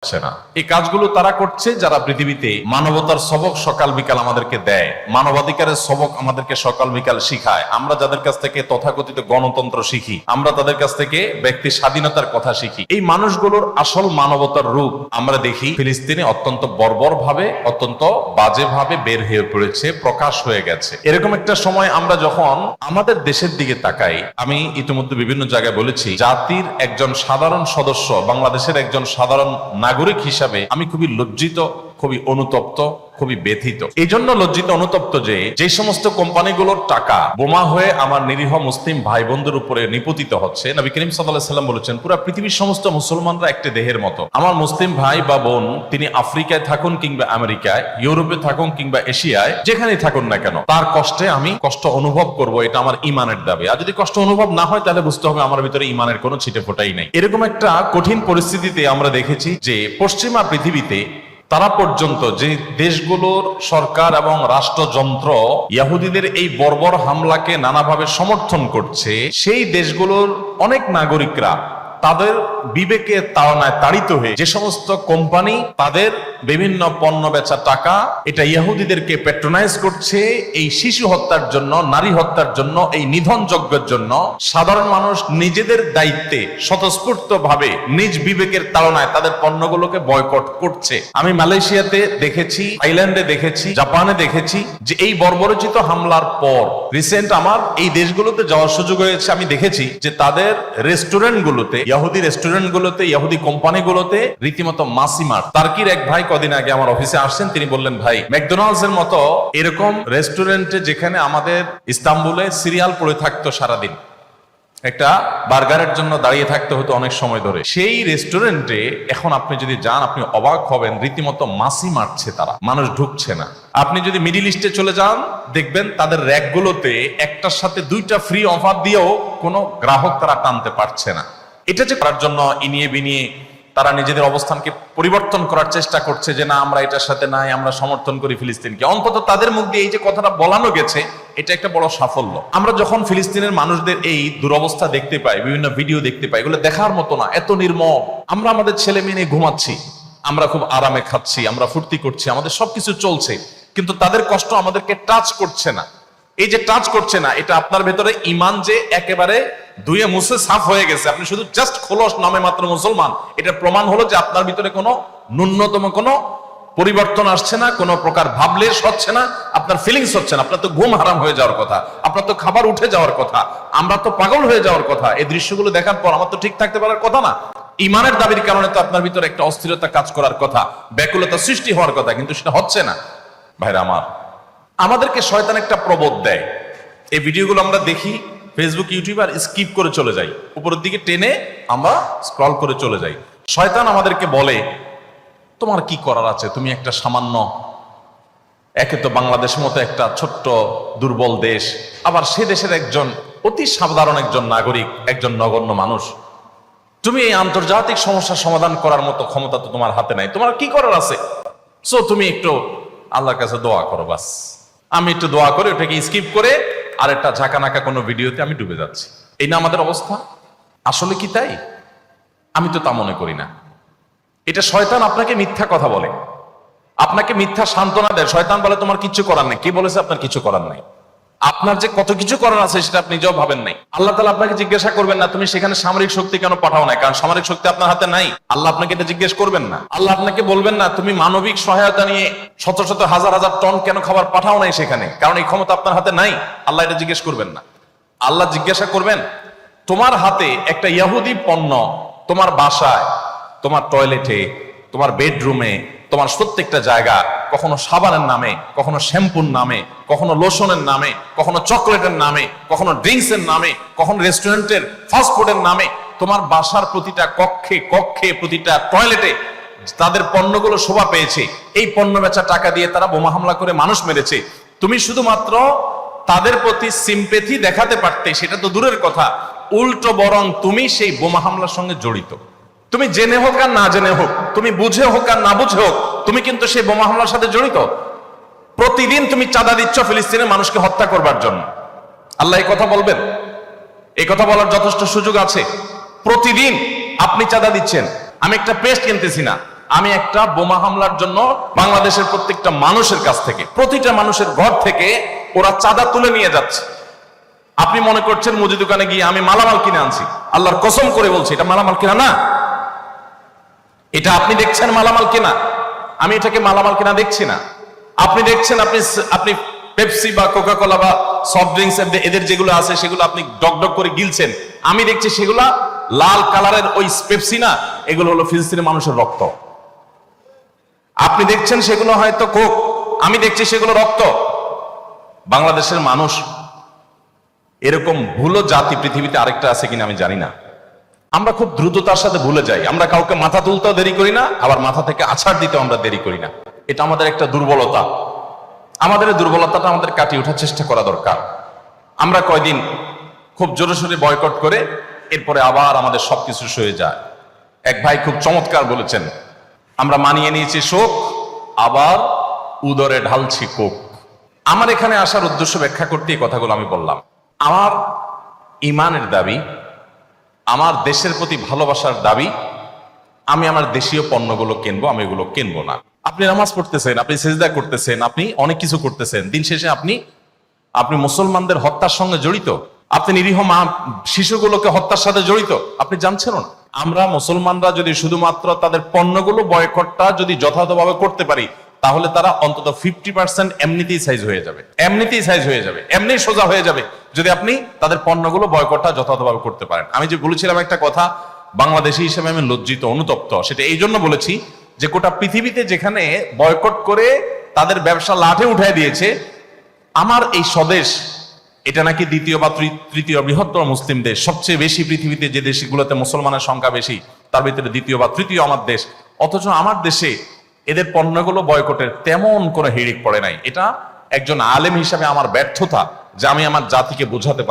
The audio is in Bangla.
হচ্ছে না। এই কাজগুলো তারা করছে যারা পৃথিবীতে মানবতার সবক সকাল বিকাল আমাদেরকে দেয়, মানবাধিকারের সবক আমাদেরকে সকাল বিকাল শিখায়। আমরা যাদের কাছ থেকে তথাকথিত গণতন্ত্র শিখি, আমরা তাদের কাছ থেকে ব্যক্তি স্বাধীনতার কথা শিখি। এই মানুষগুলোর আসল মানবতার রূপ আমরা দেখি ফিলিস্তিনে অত্যন্ত বর্বর ভাবে, অত্যন্ত বাজে ভাবে বের হয়ে পড়েছে, প্রকাশ হয়ে গেছে। এরকম একটা সময় আমরা যখন আমাদের দেশের দিকে তাকাই, আমি ইতিমধ্যে বিভিন্ন জায়গায় বলেছি, জাতির একজন সাধারণ সদস্য, বাংলাদেশের একজন সাধারণ নাগরিক হিসাবে আমি খুবই লজ্জিত, খুবই অনুতপ্ত, খুবই ব্যথিত। এই জন্য লজ্জিত অনুতপ্ত যে সমস্ত কোম্পানিগুলোর টাকা বোমা হয়ে আমার নিরীহ মুসলিম ভাই বোনদের উপরে নিপতিত হচ্ছে। নবী করিম সাল্লাল্লাহু আলাইহি ওয়াসাল্লাম বলেছেন, পুরো পৃথিবীর সমস্ত মুসলমানরা একটি দেহের মতো। আমার মুসলিম ভাই বা বোন তিনি আফ্রিকায় থাকুন কিংবা আমেরিকায়, ইউরোপে থাকুন কিংবা এশিয়ায়, যেখানেই থাকুন না কেন, তার কষ্টে আমি কষ্ট অনুভব করব, এটা আমার ইমানের দাবি। আর যদি কষ্ট অনুভব না হয় তাহলে বুঝতে হবে আমার ভিতরে ইমানের কোনো ছিটে ফোটাই নাই। এরকম একটা কঠিন পরিস্থিতিতে আমরা দেখেছি যে পশ্চিমা পৃথিবীতে তারা পর্যন্ত যে দেশগুলোর সরকার এবং রাষ্ট্রযন্ত্র ইহুদিদের এই বর্বর হামলাকে নানাভাবে সমর্থন করছে, সেই দেশগুলোর অনেক নাগরিকরা তাদের বিবেকের তাড়নায় তাড়িত হয়ে যে সমস্ত কোম্পানি তাদের বিভিন্ন পণ্য বেচা টাকা এটা ইহুদিদেরকে প্যাট্রোনাইজ করছে, এই শিশু হত্যার জন্য, নারী হত্যার জন্য, এই নিধন যজ্ঞের জন্য সাধারণ মানুষ নিজেদের দায়িত্বে স্বতঃস্ফূর্ত ভাবে নিজ বিবেকের তাড়নায় তাদের পণ্যগুলোকে বয়কট করছে। আমি মালয়েশিয়াতে দেখেছি, থাইল্যান্ডে দেখেছি, জাপানে দেখেছি যে এই বর্বরচিত হামলার পর রিসেন্ট আমার এই দেশগুলোতে যাওয়ার সুযোগ হয়েছে। আমি দেখেছি যে তাদের রেস্টুরেন্টগুলোতে, ইহুদি রেস্টুরেন্টগুলোতে, ইহুদি কোম্পানিগুলোতে রীতিমতো মাসিমার। তার্কির এক ভাই কদিন আগে আমার অফিসে আসছেন, তিনি বললেন, ভাই ম্যাকডোনাল্ডস এর মতো এরকম রেস্টুরেন্টে যেখানে আমাদের ইস্তাম্বুলে সিরিয়াল পড়ে থাকতো সারাদিন, একটা বার্গারের জন্য দাঁড়িয়ে থাকতে হতো অনেক সময় ধরে, সেই রেস্টুরেন্টে এখন আপনি যদি যান আপনি অবাক হবেন, রীতিমতো মাসি মারছে তারা, মানুষ ঢুকছে না। আপনি যদি মিডিল ইস্টে চলে যান দেখবেন তাদের র্যাকগুলোতে একটার সাথে দুইটা ফ্রি অফার দিয়েও কোনো গ্রাহক তারা টানতে পারছে না। এটা যে করার জন্য ইনিয়ে বিনিয়ে তারা নিজেদের অবস্থানকে পরিবর্তন করার চেষ্টা করছে যে না আমরা এটার সাথে নাই, আমরা সমর্থন করি ফিলিস্তিনকে, অন্তত তাদের মুখ দিয়ে এই যে কথাটা বলানো গেছে এটা একটা বড় সাফল্য। আমরা যখন ফিলিস্তিনের মানুষদের এই দুরবস্থা দেখতে পাই, বিভিন্ন ভিডিও দেখতে পাই, এগুলো দেখার মতো না, এত নির্মম। আমরা আমাদের ছেলে মেয়ে নিয়ে ঘুমাচ্ছি, আমরা খুব আরামে খাচ্ছি, আমরা ফুর্তি করছি, আমাদের সবকিছু চলছে, কিন্তু তাদের কষ্ট আমাদেরকে টাচ করছে না। এই যে টাচ করছে না, এটা আপনার ভেতরে ইমান যে একেবারে ধুয়ে মুছে সাফ হয়ে গেছে, আপনি শুধু জাস্ট খোলস নামে মাত্র মুসলমান, এটা প্রমাণ হলো যে আপনার ভিতরে কোনো ন্যূনতম কোনো পরিবর্তন আসছে না, কোনো প্রকার ভাবলেশ হচ্ছে না, আপনার ফিলিংস হচ্ছে না। আপনার তো ঘুম হারাম হয়ে যাওয়ার কথা, আপনার তো খাবার উঠে যাওয়ার কথা, আমরা তো পাগল হয়ে যাওয়ার কথা। এই দৃশ্যগুলো দেখার পর আমার তো ঠিক থাকতে পারার কথা না। ইমানের দাবির কারণে তো আপনার ভিতরে একটা অস্থিরতা কাজ করার কথা, ব্যাকুলতা সৃষ্টি হওয়ার কথা, কিন্তু সেটা হচ্ছে না। ভাইরা আমার, আমাদেরকে শয়তান একটা প্রবোধ দেয়, এই ভিডিওগুলো আমরা দেখি ফেসবুক, ইউটিউব, আর স্কিপ করে চলে যাই, উপরের দিকে টেনে আমরা স্ক্রল করে চলে যাই। শয়তান আমাদেরকে বলে তোমার কি করার আছে, তুমি একটা সামান্য, একে তো বাংলাদেশের মতো একটা ছোট্ট দুর্বল দেশ, আবার সে দেশের একজন অতি সাধারণ একজন নাগরিক, একজন নগণ্য মানুষ, তুমি এই আন্তর্জাতিক সমস্যার সমাধান করার মতো ক্ষমতা তো তোমার হাতে নাই, তোমার কি করার আছে? সো তুমি একটু আল্লাহর কাছে দোয়া করো, বাস। আমি একটু দোয়া করে ওটাকে স্কিপ করে আর একটা ঝাঁকানাকা কোনো ভিডিওতে আমি ডুবে যাচ্ছি। এই না আমাদের অবস্থা? আসলে কি তাই? আমি তো তা মনে করি না। এটা শয়তান আপনাকে মিথ্যা কথা বলে, আপনাকে মিথ্যা সান্ত্বনা দেয়। শয়তান বলে তোমার কিছু করার নেই। কে বলেছে আপনার কিছু করার নেই? আপনার যে কত কিছু করার আছে সেটা আপনি নিজেও ভাবেন নাই। আল্লাহ তাআলা আপনাকে জিজ্ঞাসা করবেন না তুমি সেখানে সামরিক শক্তি কেন পাঠাও নাই, কারণ সামরিক শক্তি আপনার হাতে নাই। আল্লাহ আপনাকে এটা জিজ্ঞেস করবেন না। আল্লাহ আপনাকে বলবেন না তুমি মানবিক সহায়তা নিয়ে শত শত হাজার হাজার টন কেন খাবার পাঠাও নাই সেখানে, কারণ এই ক্ষমতা আপনার হাতে নাই। আল্লাহ এটা জিজ্ঞেস করবেন না। আল্লাহ জিজ্ঞাসা করবেন তোমার হাতে একটা ইহুদি পণ্য তোমার বাসায়, তোমার টয়লেটে, তোমার বেডরুমে, তোমার প্রত্যেকটা জায়গা, কখনো সাবানের নামে, কখনো শ্যাম্পুর নামে, কখনো লোশনের নামে, কখনো চকলেটের নামে, কখনো ড্রিঙ্কসের নামে, কখনো রেস্টুরেন্টের ফাস্টফুডের নামে, তোমার বাসার প্রতিটা কক্ষে কক্ষে, প্রতিটা টয়লেটে তাদের পণ্যগুলো শোভা পেয়েছে। এই পণ্য বেচা টাকা দিয়ে তারা বোমা হামলা করে মানুষ মেরেছে। তুমি শুধুমাত্র তাদের প্রতি সিম্পেথি দেখাতে পারতে, সেটা তো দূরের কথা, উল্টো বরং তুমি সেই বোমা হামলার সঙ্গে জড়িত। তুমি জেনে হোক আর না জেনে হোক, তুমি বুঝে হোক আর না বুঝে হোক, তুমি কিন্তু সেই বোমা হামলার সাথে জড়িত। প্রতিদিন তুমি চাঁদা দিচ্ছ ফিলিস্তিনের মানুষকে হত্যা করবার জন্য। আল্লাহ এই কথা বলবেন? এই কথা বলার যথেষ্ট সুযোগ আছে। প্রতিদিন আপনি চাঁদা দিচ্ছেন। আমি একটা পেস্ট কিনতেছি না, আমি একটা বোমা হামলার জন্য বাংলাদেশের প্রত্যেকটা মানুষের কাছ থেকে, প্রতিটা মানুষের ঘর থেকে ওরা চাঁদা তুলে নিয়ে যাচ্ছে। আপনি মনে করছেন মুদি দোকানে গিয়ে আমি মালামাল কিনে আনছি, আল্লাহর কসম করে বলছি এটা মালামাল কিনা না। এটা আপনি দেখছেন মালামাল কিনা, আমি এটাকে মালামাল কিনা দেখছি না। আপনি দেখছেন আপনি পেপসি বা কোকা কোলা বা সফট ড্রিঙ্কস এদের যেগুলো আছে সেগুলো আপনি ডক ডক করে গিলছেন, আমি দেখছি সেগুলা লাল কালারের ওই পেপসি না, এগুলো হলো ফিলিস্তিনের মানুষের রক্ত। আপনি দেখছেন সেগুলো হয়তো কোক, আমি দেখছি সেগুলো রক্ত। বাংলাদেশের মানুষ এরকম ভুলো জাতি পৃথিবীতে আরেকটা আছে কিনা আমি জানি না। আমরা খুব দ্রুততার সাথে ভুলে যাই, আমরা কাউকে মাথা তুলতেও দেরি করি না, আবার মাথা থেকে আছাড় দিতেও আমরা দেরি করি না। এটা আমাদের একটা দুর্বলতা। আমাদের এই দুর্বলতাটা আমাদের কাটিয়ে ওঠার চেষ্টা করা দরকার। আমরা কয়দিন খুব জোরে সোরে বয়কট করে এরপরে আবার আমাদের সবকিছু সয়ে যায়। এক ভাই খুব চমৎকার বলেছেন, আমরা মানিয়ে নিয়েছি শোক, আবার উদরে ঢালছি কোক। আমার এখানে আসার উদ্দেশ্য ব্যাখ্যা করতে এই কথাগুলো আমি বললাম। আমার ইমানের দাবি, আমার দেশের প্রতি ভালোবাসার দাবি, আমি আমার দেশীয় পণ্যগুলো কিনবো, আমি এগুলো কিনবো না। আপনি নামাজ পড়তেছেন, আপনি সেজদা করতেছেন, আপনি অনেক কিছু করতেছেন, দিন শেষে আপনি মুসলমানদের হত্যার সঙ্গে জড়িত, আপনি নিরীহ মা শিশুগুলোকে হত্যার সাথে জড়িত, আপনি জানছেন না। আমরা মুসলমানরা যদি শুধুমাত্র তাদের পণ্যগুলো বয়কটটা যদি যথাযথভাবে করতে পারি, তাহলে তারা অন্তত 50% এমনিতেই সাইজ হয়ে যাবে, এমনিতেই সাইজ হয়ে যাবে, এমনি সোজা হয়ে যাবে যদি আপনি তাদের পণ্যগুলো বয়কটটা যথাযথভাবে করতে পারেন। আমি যে বলেছিলাম একটা কথা, বাংলাদেশী হিসেবে আমি লজ্জিত, অনুতপ্ত। সেটা এই জন্য বলেছি যে গোটা পৃথিবীতে যেখানে বয়কট করে তাদের ব্যবসা লাঠে উঠায় দিয়েছে, আমার এই স্বদেশ এটা নাকি দ্বিতীয় বা তৃতীয় বৃহত্তর মুসলিম দেশ, সবচেয়ে বেশি পৃথিবীতে যে দেশগুলোতে মুসলমানের সংখ্যা বেশি তার ভিতরে দ্বিতীয় বা তৃতীয় আমার দেশ, অথচ আমার দেশে এদের পণ্যগুলো বয়কটের তেমন কোনো হিড়িক পড়ে নাই। এটা একজন আলেম হিসাবে আমার ব্যর্থতা যে আমি আমার জাতিকে বোঝাতে পারি।